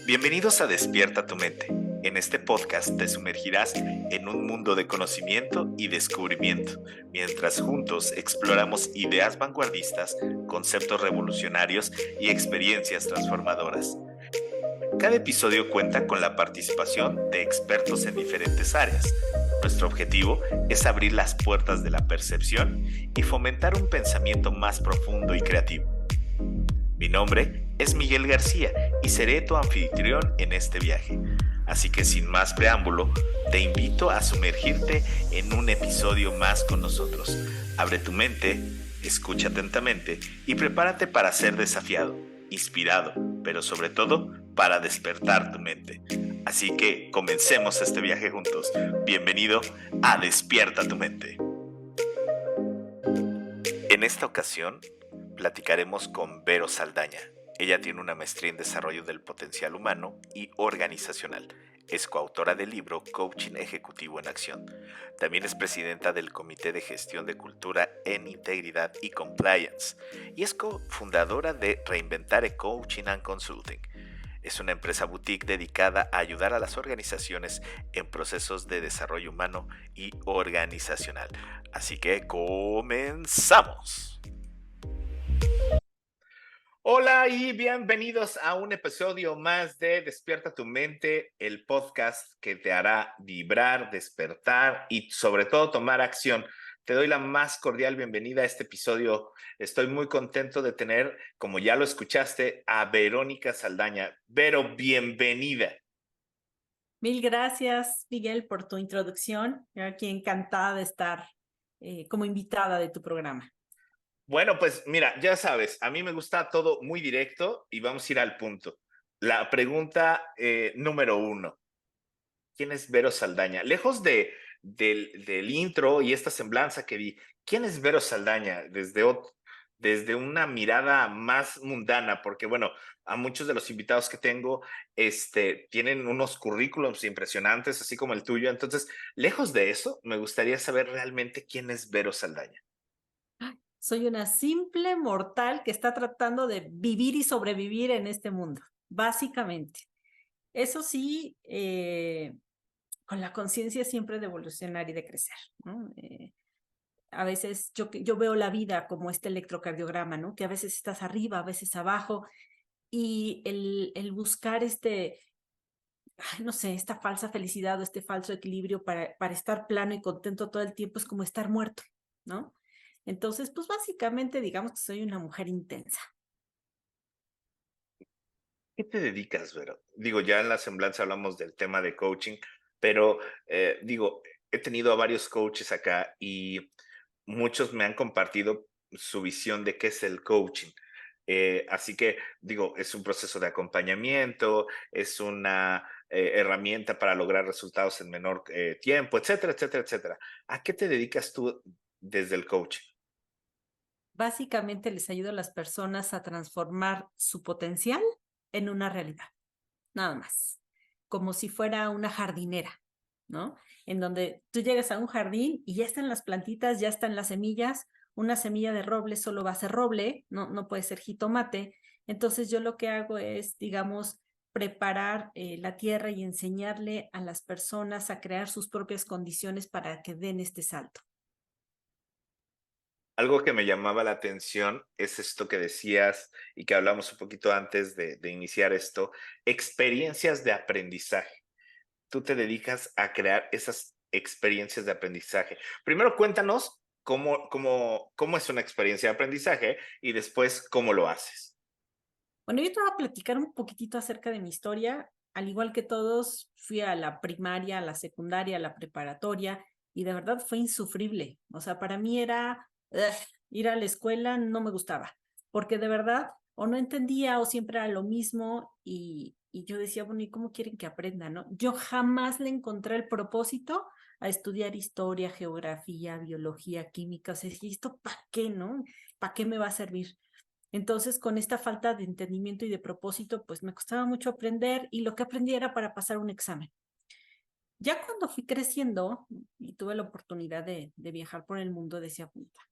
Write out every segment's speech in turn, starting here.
Bienvenidos a Despierta tu mente. En este podcast te sumergirás en un mundo de conocimiento y descubrimiento, mientras juntos exploramos ideas vanguardistas, conceptos revolucionarios y experiencias transformadoras. Cada episodio cuenta con la participación de expertos en diferentes áreas. Nuestro objetivo es abrir las puertas de la percepción y fomentar un pensamiento más profundo y creativo. Mi nombre es Miguel García y seré tu anfitrión en este viaje. Así que sin más preámbulo, te invito a sumergirte en un episodio más con nosotros. Abre tu mente, escucha atentamente y prepárate para ser desafiado, inspirado, pero sobre todo para despertar tu mente. Así que comencemos este viaje juntos. Bienvenido a Despierta tu mente. En esta ocasión platicaremos con Vero Saldaña. Ella tiene una maestría en desarrollo del potencial humano y organizacional. Es coautora del libro Coaching Ejecutivo en Acción. También es presidenta del Comité de Gestión de Cultura en Integridad y Compliance y es cofundadora de Reinventare Coaching and Consulting. Es una empresa boutique dedicada a ayudar a las organizaciones en procesos de desarrollo humano y organizacional. Así que comenzamos. Hola y bienvenidos a un episodio más de Despierta tu mente, el podcast que te hará vibrar, despertar y sobre todo tomar acción. Te doy la más cordial bienvenida a este episodio. Estoy muy contento de tener, como ya lo escuchaste, a Verónica Saldaña. Vero, bienvenida. Mil gracias, Miguel, por tu introducción. Yo aquí encantada de estar como invitada de tu programa. Bueno, pues mira, ya sabes, a mí me gusta todo muy directo y vamos a ir al punto. La pregunta número 1. ¿Quién es Vero Saldaña? Lejos del intro y esta semblanza que vi, ¿quién es Vero Saldaña? Desde una mirada más mundana, porque bueno, a muchos de los invitados que tengo tienen unos currículums impresionantes, así como el tuyo. Entonces, lejos de eso, me gustaría saber realmente quién es Vero Saldaña. Soy una simple mortal que está tratando de vivir y sobrevivir en este mundo, básicamente. Eso sí, con la conciencia siempre de evolucionar y de crecer, ¿no? A veces yo veo la vida como este electrocardiograma, ¿no? Que a veces estás arriba, a veces abajo, y el buscar no sé, esta falsa felicidad o este falso equilibrio para estar plano y contento todo el tiempo es como estar muerto, ¿no? Entonces, pues básicamente digamos que soy una mujer intensa. ¿Qué te dedicas, Vero? Digo, ya en la semblanza hablamos del tema de coaching, pero digo, he tenido a varios coaches acá y muchos me han compartido su visión de qué es el coaching. Así que, digo, es un proceso de acompañamiento, es una herramienta para lograr resultados en menor tiempo, etcétera, etcétera, etcétera. ¿A qué te dedicas tú desde el coaching? Básicamente les ayudo a las personas a transformar su potencial en una realidad, nada más, como si fuera una jardinera, ¿no? En donde tú llegas a un jardín y ya están las plantitas, ya están las semillas, una semilla de roble solo va a ser roble, no puede ser jitomate. Entonces yo lo que hago es, digamos, preparar la tierra y enseñarle a las personas a crear sus propias condiciones para que den este salto. Algo que me llamaba la atención es esto que decías y que hablamos un poquito antes de iniciar esto, experiencias de aprendizaje. Tú te dedicas a crear esas experiencias de aprendizaje. Primero cuéntanos cómo es una experiencia de aprendizaje y después cómo lo haces. Bueno, yo te voy a platicar un poquitito acerca de mi historia. Al igual que todos, fui a la primaria, a la secundaria, a la preparatoria y de verdad fue insufrible. O sea, para mí era ir a la escuela, no me gustaba, porque de verdad o no entendía o siempre era lo mismo y yo decía, bueno, ¿y cómo quieren que aprenda, no? Yo jamás le encontré el propósito a estudiar historia, geografía, biología, química. O sea, ¿y esto para qué, no? ¿Para qué me va a servir? Entonces, con esta falta de entendimiento y de propósito, pues me costaba mucho aprender y lo que aprendí era para pasar un examen. Ya cuando fui creciendo y tuve la oportunidad de viajar por el mundo, decía, puta,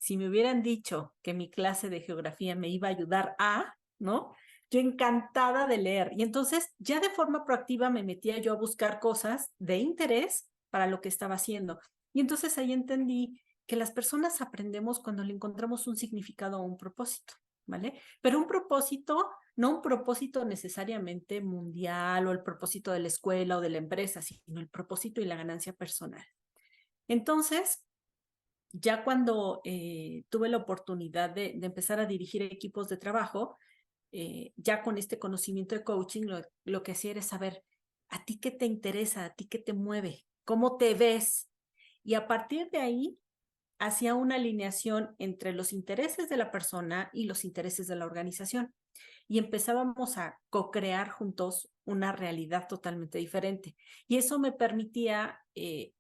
si me hubieran dicho que mi clase de geografía me iba a ayudar a, ¿no? Yo encantada de leer. Y entonces ya de forma proactiva me metía yo a buscar cosas de interés para lo que estaba haciendo. Y entonces ahí entendí que las personas aprendemos cuando le encontramos un significado o un propósito, ¿vale? Pero un propósito, no un propósito necesariamente mundial o el propósito de la escuela o de la empresa, sino el propósito y la ganancia personal. Entonces, ya cuando tuve la oportunidad de empezar a dirigir equipos de trabajo, ya con este conocimiento de coaching, lo que hacía era saber a ti qué te interesa, a ti qué te mueve, cómo te ves. Y a partir de ahí, hacía una alineación entre los intereses de la persona y los intereses de la organización. Y empezábamos a co-crear juntos una realidad totalmente diferente. Y eso me permitía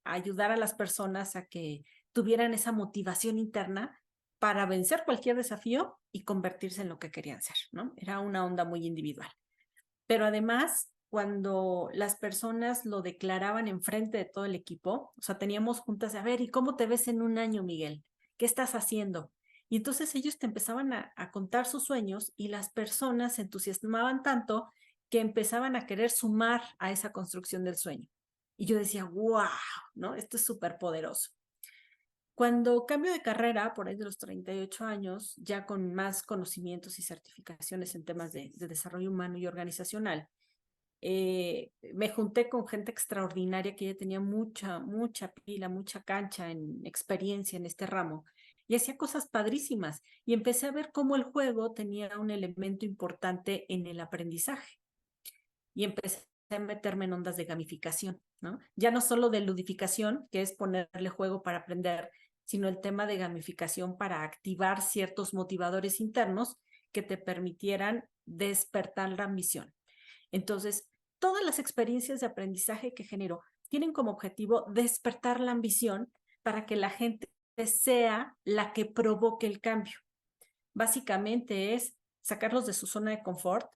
ayudar a las personas a que tuvieran esa motivación interna para vencer cualquier desafío y convertirse en lo que querían ser, ¿no? Era una onda muy individual. Pero además, cuando las personas lo declaraban enfrente de todo el equipo, o sea, teníamos juntas, a ver, ¿y cómo te ves en un año, Miguel? ¿Qué estás haciendo? Y entonces ellos te empezaban a contar sus sueños y las personas se entusiasmaban tanto que empezaban a querer sumar a esa construcción del sueño. Y yo decía, wow, ¿no? Esto es súper poderoso. Cuando cambio de carrera, por ahí de los 38 años, ya con más conocimientos y certificaciones en temas de desarrollo humano y organizacional, me junté con gente extraordinaria que ya tenía mucha pila, mucha cancha en experiencia en este ramo y hacía cosas padrísimas y empecé a ver cómo el juego tenía un elemento importante en el aprendizaje y empecé a meterme en ondas de gamificación, ¿no? Ya no solo de ludificación, que es ponerle juego para aprender, sino el tema de gamificación para activar ciertos motivadores internos que te permitieran despertar la ambición. Entonces, todas las experiencias de aprendizaje que genero tienen como objetivo despertar la ambición para que la gente sea la que provoque el cambio. Básicamente es sacarlos de su zona de confort,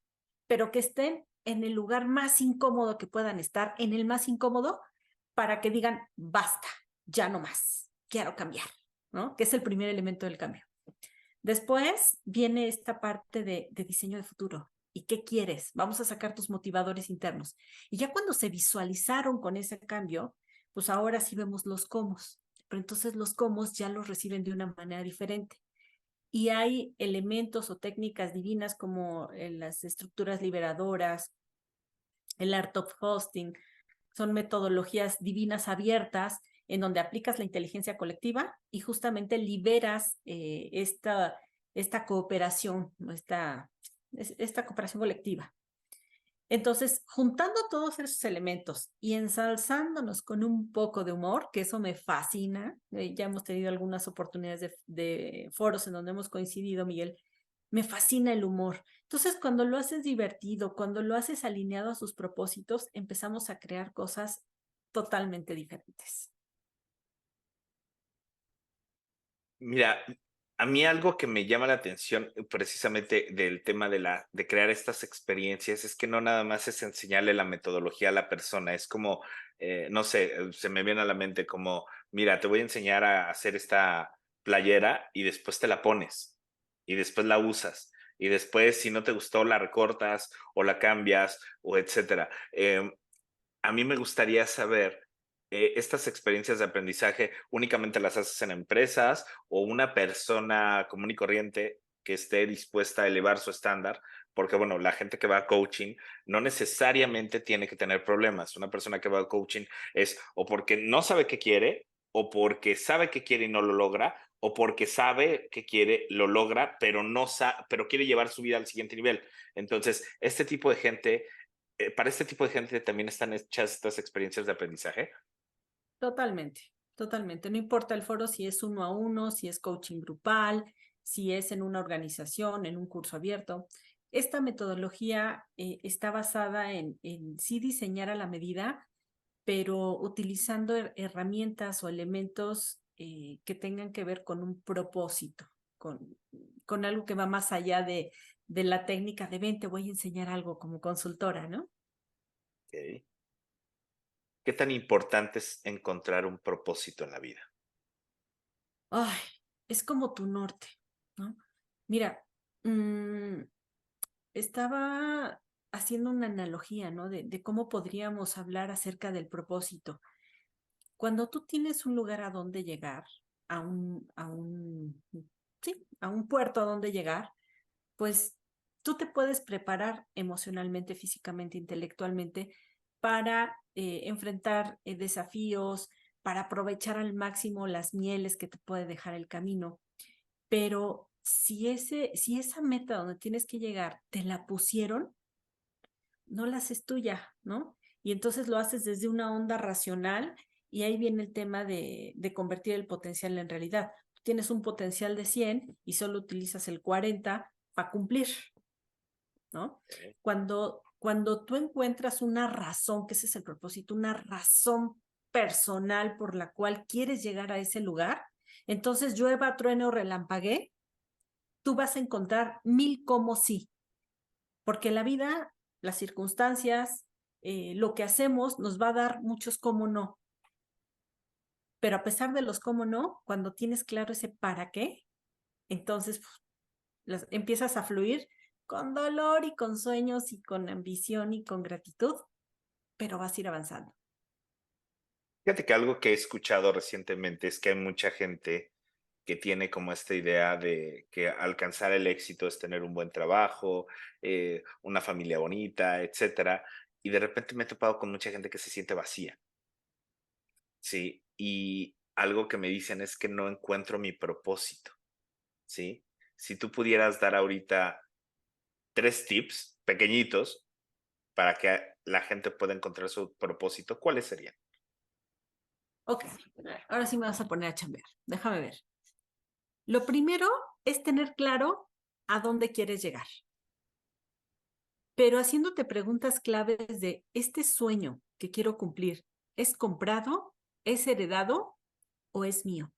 pero que estén en el lugar más incómodo que puedan estar, en el más incómodo, para que digan, basta, ya no más, quiero cambiar, ¿no? Que es el primer elemento del cambio. Después viene esta parte de diseño de futuro. ¿Y qué quieres? Vamos a sacar tus motivadores internos. Y ya cuando se visualizaron con ese cambio, pues ahora sí vemos los cómo. Pero entonces los cómo ya los reciben de una manera diferente. Y hay elementos o técnicas divinas como las estructuras liberadoras, el art of hosting, son metodologías divinas abiertas en donde aplicas la inteligencia colectiva y justamente liberas esta cooperación, esta cooperación colectiva. Entonces, juntando todos esos elementos y ensalzándonos con un poco de humor, que eso me fascina, ya hemos tenido algunas oportunidades de foros en donde hemos coincidido, Miguel, me fascina el humor. Entonces, cuando lo haces divertido, cuando lo haces alineado a sus propósitos, empezamos a crear cosas totalmente diferentes. Mira, a mí algo que me llama la atención precisamente del tema de crear estas experiencias es que no nada más es enseñarle la metodología a la persona, es como, no sé, se me viene a la mente como, mira, te voy a enseñar a hacer esta playera y después te la pones y después la usas y después si no te gustó la recortas o la cambias o etcétera. A mí me gustaría saber, estas experiencias de aprendizaje, ¿únicamente las haces en empresas o una persona común y corriente que esté dispuesta a elevar su estándar? Porque, bueno, la gente que va a coaching no necesariamente tiene que tener problemas. Una persona que va a coaching es o porque no sabe qué quiere, o porque sabe qué quiere y no lo logra, o porque sabe qué quiere, lo logra, pero no pero quiere llevar su vida al siguiente nivel. Entonces, este tipo de gente para este tipo de gente también están hechas estas experiencias de aprendizaje. Totalmente, totalmente. No importa el foro si es uno a uno, si es coaching grupal, si es en una organización, en un curso abierto. Esta metodología está basada en sí diseñar a la medida, pero utilizando herramientas o elementos que tengan que ver con un propósito, con algo que va más allá de la técnica de ven, te voy a enseñar algo como consultora, ¿no? Ok. ¿Qué tan importante es encontrar un propósito en la vida? Ay, es como tu norte, ¿no? Mira, mm, estaba haciendo una analogía, ¿no? De cómo podríamos hablar acerca del propósito. Cuando tú tienes un lugar a donde llegar, sí, a un puerto a donde llegar, pues tú te puedes preparar emocionalmente, físicamente, intelectualmente para enfrentar desafíos, para aprovechar al máximo las mieles que te puede dejar el camino. Pero si esa meta donde tienes que llegar te la pusieron, no la haces tuya, ¿no? Y entonces lo haces desde una onda racional y ahí viene el tema de convertir el potencial en realidad. Tienes un potencial de 100 y solo utilizas el 40 para cumplir, ¿no? Ok. Cuando tú encuentras una razón, que ese es el propósito, una razón personal por la cual quieres llegar a ese lugar, entonces llueva, truene o relampaguee, tú vas a encontrar mil cómo sí, porque la vida, las circunstancias, lo que hacemos nos va a dar muchos cómo no. Pero a pesar de los cómo no, cuando tienes claro ese para qué, entonces empiezas a fluir con dolor y con sueños y con ambición y con gratitud, pero vas a ir avanzando. Fíjate que algo que he escuchado recientemente es que hay mucha gente que tiene como esta idea de que alcanzar el éxito es tener un buen trabajo, una familia bonita, etcétera. Y de repente me he topado con mucha gente que se siente vacía, ¿sí? Y algo que me dicen es que no encuentro mi propósito, ¿sí? Si tú pudieras dar ahorita 3 tips pequeñitos para que la gente pueda encontrar su propósito, ¿cuáles serían? Ok, ahora sí me vas a poner a chambear. Déjame ver. Lo primero es tener claro a dónde quieres llegar, pero haciéndote preguntas claves de este sueño que quiero cumplir, ¿es comprado? ¿Es heredado o es mío?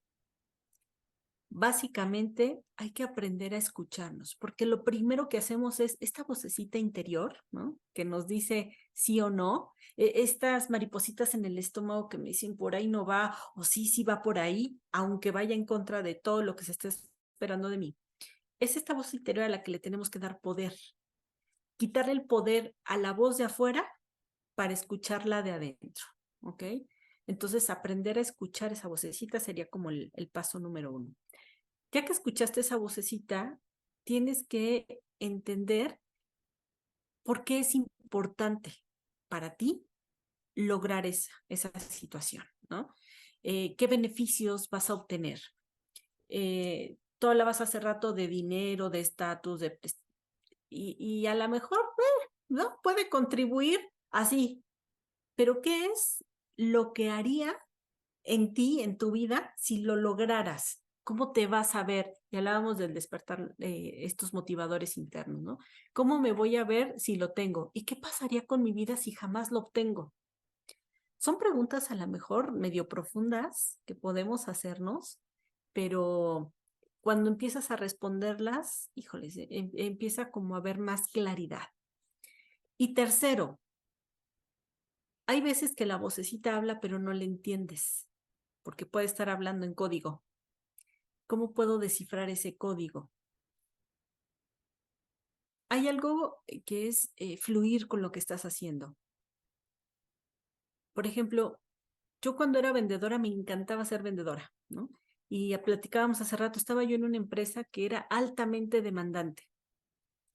Básicamente hay que aprender a escucharnos, porque lo primero que hacemos es esta vocecita interior, ¿no? Que nos dice sí o no, estas maripositas en el estómago que me dicen por ahí no va, o sí, sí va por ahí, aunque vaya en contra de todo lo que se está esperando de mí. Es esta voz interior a la que le tenemos que dar poder, quitarle el poder a la voz de afuera para escucharla de adentro, ¿ok? Entonces, aprender a escuchar esa vocecita sería como el paso número uno. Ya que escuchaste esa vocecita, tienes que entender por qué es importante para ti lograr esa situación, ¿no? ¿Qué beneficios vas a obtener? Tú hablabas hace rato de dinero, de estatus, y a lo mejor, ¿no? Puede contribuir así, pero ¿qué es lo que haría en ti, en tu vida, si lo lograras? ¿Cómo te vas a ver? Y hablábamos del despertar estos motivadores internos, ¿no? ¿Cómo me voy a ver si lo tengo? ¿Y qué pasaría con mi vida si jamás lo obtengo? Son preguntas a lo mejor medio profundas que podemos hacernos, pero cuando empiezas a responderlas, híjoles, empieza como a haber más claridad. Y tercero, hay veces que la vocecita habla, pero no le entiendes, porque puede estar hablando en código. ¿Cómo puedo descifrar ese código? Hay algo que es fluir con lo que estás haciendo. Por ejemplo, yo cuando era vendedora me encantaba ser vendedora, ¿no? Y platicábamos hace rato, estaba yo en una empresa que era altamente demandante,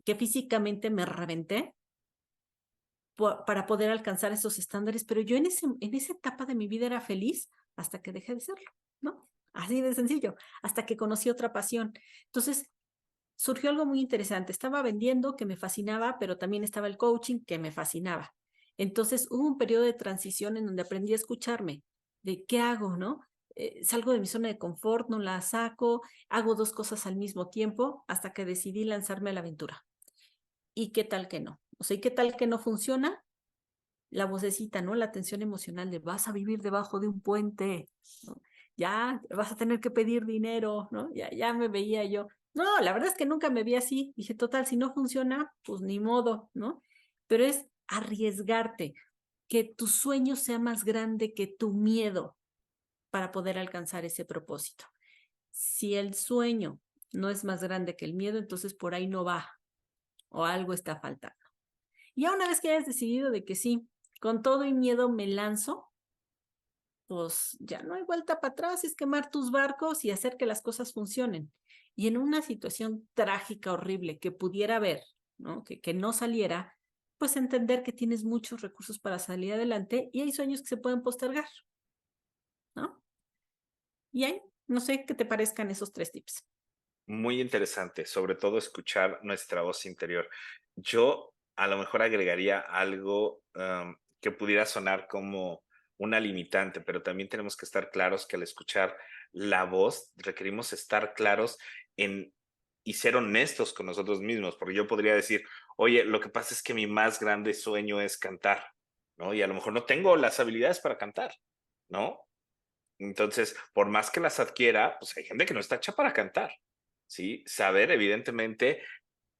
que físicamente me reventé para poder alcanzar esos estándares, pero yo en esa etapa de mi vida era feliz hasta que dejé de serlo, ¿no? Así de sencillo, hasta que conocí otra pasión. Entonces, surgió algo muy interesante. Estaba vendiendo que me fascinaba, pero también estaba el coaching que me fascinaba. Entonces hubo un periodo de transición en donde aprendí a escucharme, de qué hago, ¿no? Salgo de mi zona de confort, no la saco, hago dos cosas al mismo tiempo hasta que decidí lanzarme a la aventura. ¿Y qué tal que no? O sea, ¿y qué tal que no funciona? La vocecita, ¿no? La tensión emocional de vas a vivir debajo de un puente, ¿no? Ya vas a tener que pedir dinero, ¿no? Ya me veía yo. No, la verdad es que nunca me vi así. Dije, total, si no funciona, pues ni modo, ¿no? Pero es arriesgarte, que tu sueño sea más grande que tu miedo para poder alcanzar ese propósito. Si el sueño no es más grande que el miedo, entonces por ahí no va. o algo está faltando. Y ya una vez que hayas decidido de que sí, con todo y miedo me lanzo, pues ya no hay vuelta para atrás, es quemar tus barcos y hacer que las cosas funcionen. Y en una situación trágica, horrible, que pudiera haber, ¿no? Que no saliera, pues entender que tienes muchos recursos para salir adelante y hay sueños que se pueden postergar, ¿no? Y ahí, no sé qué te parezcan esos 3 tips. Muy interesante, sobre todo escuchar nuestra voz interior. Yo a lo mejor agregaría algo que pudiera sonar como una limitante, pero también tenemos que estar claros que al escuchar la voz requerimos estar claros en y ser honestos con nosotros mismos, porque yo podría decir, oye, lo que pasa es que mi más grande sueño es cantar, ¿no? Y a lo mejor no tengo las habilidades para cantar, ¿no? Entonces, por más que las adquiera, pues hay gente que no está hecha para cantar, ¿sí? Saber, evidentemente,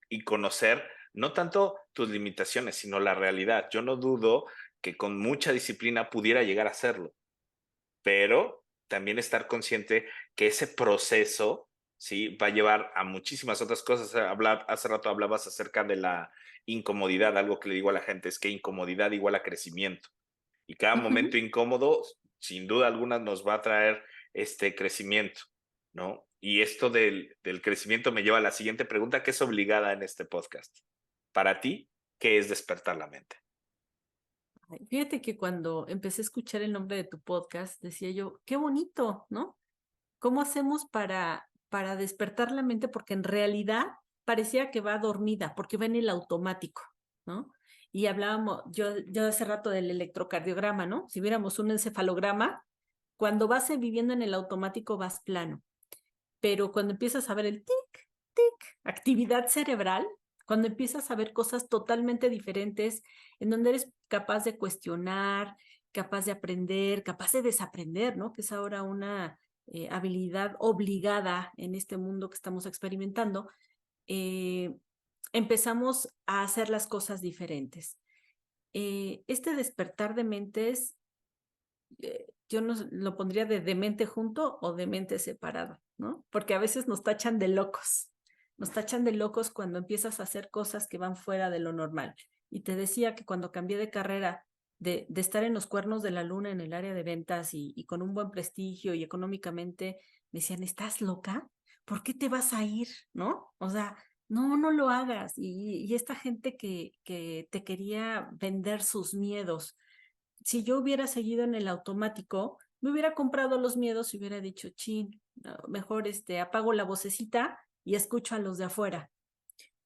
y conocer no tanto tus limitaciones, sino la realidad. Yo no dudo que con mucha disciplina pudiera llegar a hacerlo, pero también estar consciente que ese proceso, ¿sí? Va a llevar a muchísimas otras cosas. Hace rato hablabas acerca de la incomodidad. Algo que le digo a la gente es que incomodidad igual a crecimiento. Y cada momento Ujú. incómodo, sin duda alguna, nos va a traer este crecimiento, ¿no? Y esto del crecimiento me lleva a la siguiente pregunta, que es obligada en este podcast. Para ti, ¿qué es despertar la mente? Ay, fíjate que cuando empecé a escuchar el nombre de tu podcast, decía yo, qué bonito, ¿no? ¿Cómo hacemos para despertar la mente? Porque en realidad parecía que va dormida, porque va en el automático, ¿no? Y hablábamos, yo hace rato del electrocardiograma, ¿no? Si viéramos un encefalograma, cuando vas viviendo en el automático vas plano, pero cuando empiezas a ver el tic, tic, actividad cerebral, cuando empiezas a ver cosas totalmente diferentes, en donde eres capaz de cuestionar, capaz de aprender, capaz de desaprender, ¿no? Que es ahora una habilidad obligada en este mundo que estamos experimentando, eh, empezamos a hacer las cosas diferentes. Este despertar de mentes, yo no lo pondría de mente junto o de mente separada, ¿no? Porque a veces nos tachan de locos cuando empiezas a hacer cosas que van fuera de lo normal. Y te decía que cuando cambié de carrera, de estar en los cuernos de la luna en el área de ventas y con un buen prestigio y económicamente, me decían, ¿estás loca? ¿Por qué te vas a ir? ¿No? O sea, no, no lo hagas. Y esta gente que te quería vender sus miedos, si yo hubiera seguido en el automático, me hubiera comprado los miedos y hubiera dicho, chin, no, mejor apago la vocecita y escucho a los de afuera.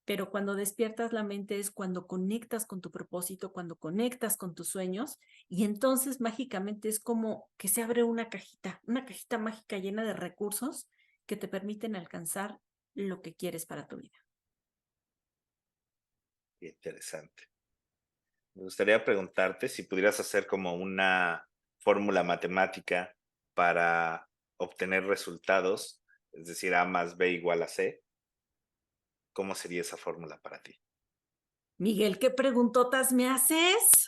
Pero cuando despiertas la mente es cuando conectas con tu propósito, cuando conectas con tus sueños y entonces mágicamente es como que se abre una cajita mágica llena de recursos que te permiten alcanzar lo que quieres para tu vida. Interesante. Me gustaría preguntarte si pudieras hacer como una fórmula matemática para obtener resultados, es decir, A más B igual a C. ¿Cómo sería esa fórmula para ti? Miguel, ¿qué preguntotas me haces?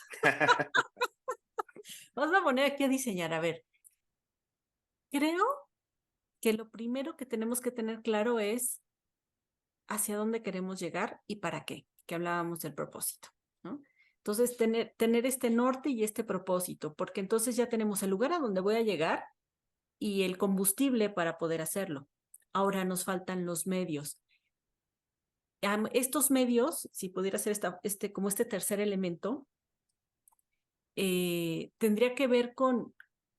Vamos a poner aquí a diseñar. A ver, creo que lo primero que tenemos que tener claro es hacia dónde queremos llegar y para qué, que hablábamos del propósito, ¿no? Entonces, tener este norte y este propósito, porque entonces ya tenemos el lugar a donde voy a llegar y el combustible para poder hacerlo. Ahora nos faltan los medios. Estos medios, si pudiera ser como este tercer elemento, tendría que ver con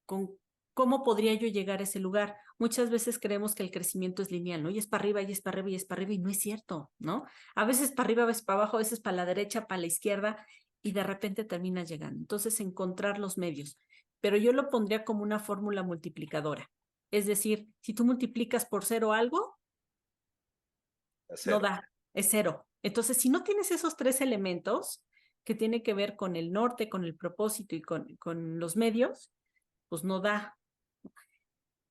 cómo podría yo llegar a ese lugar. Muchas veces creemos que el crecimiento es lineal, ¿no? Y es para arriba, y es para arriba, y es para arriba, y no es cierto, ¿no? A veces para arriba, a veces para abajo, a veces para la derecha, para la izquierda, y de repente terminas llegando. Entonces, encontrar los medios. Pero yo lo pondría como una fórmula multiplicadora. Es decir, si tú multiplicas por cero algo, no Hacer. da, es cero. Entonces, si no tienes esos 3 elementos que tiene que ver con el norte, con el propósito y con los medios, pues no da.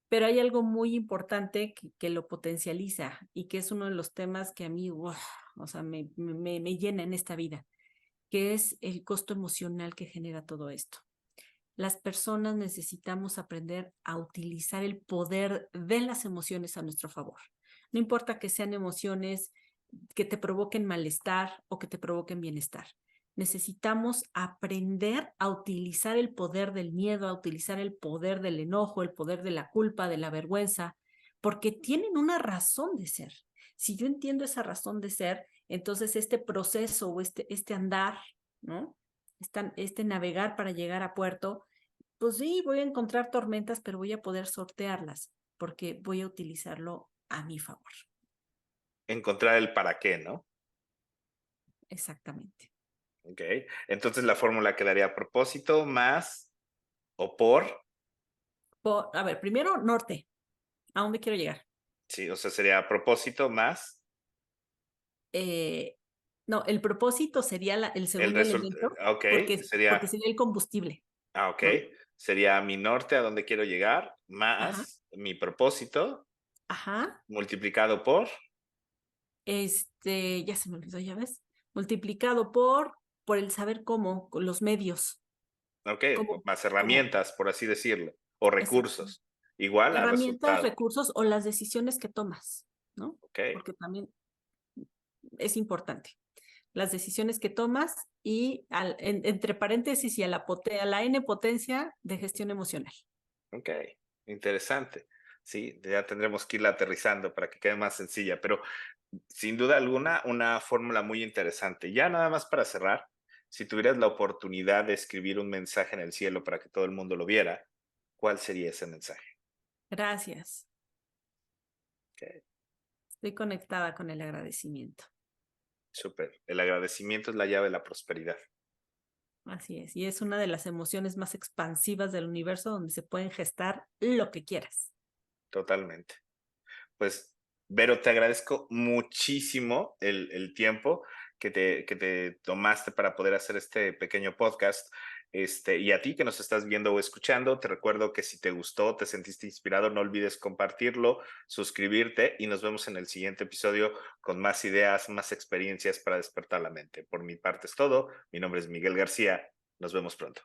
Pero hay algo muy importante que lo potencializa y que es uno de los temas que a mí, ¡guau! O sea, me llena en esta vida, que es el costo emocional que genera todo esto. Las personas necesitamos aprender a utilizar el poder de las emociones a nuestro favor. No importa que sean emociones que te provoquen malestar o que te provoquen bienestar. Necesitamos aprender a utilizar el poder del miedo, a utilizar el poder del enojo, el poder de la culpa, de la vergüenza, porque tienen una razón de ser. Si yo entiendo esa razón de ser, entonces este proceso o este andar, ¿no? Este navegar para llegar a puerto, pues sí, voy a encontrar tormentas, pero voy a poder sortearlas porque voy a utilizarlo a mi favor. Encontrar el para qué, ¿no? Exactamente. Ok. Entonces la fórmula quedaría propósito más o por. A ver, primero, norte. ¿A dónde quiero llegar? Sí, o sea, sería propósito más Eh, no, el propósito sería el el segundo resultado. elemento Ok, porque sería, sería el combustible, ok, ¿no? sería mi norte a donde quiero llegar, Ajá, más mi propósito ajá. multiplicado por. Ya se me olvidó, ya ves. Multiplicado por el saber cómo, con los medios, Ok, cómo, más cómo, herramientas, por así decirlo, o exacto. recursos, igual al Herramientas, resultado. recursos o las decisiones que tomas, ¿no? Ok, Porque también es importante. Las decisiones que tomas y entre paréntesis y a la N potencia de gestión emocional. ok, interesante. Sí, ya tendremos que irla aterrizando para que quede más sencilla, pero sin duda alguna, una fórmula muy interesante. Ya nada más para cerrar, si tuvieras la oportunidad de escribir un mensaje en el cielo para que todo el mundo lo viera, ¿cuál sería ese mensaje? Gracias. Ok, Estoy conectada con el agradecimiento. súper. El agradecimiento es la llave de la prosperidad. Así es. Y es una de las emociones más expansivas del universo donde se pueden gestar lo que quieras. Totalmente. Pues, Vero, te agradezco muchísimo el tiempo que te tomaste para poder hacer este pequeño podcast. Y a ti que nos estás viendo o escuchando, te recuerdo que si te gustó, te sentiste inspirado, no olvides compartirlo, suscribirte y nos vemos en el siguiente episodio con más ideas, más experiencias para despertar la mente. Por mi parte es todo. Mi nombre es Miguel García. Nos vemos pronto.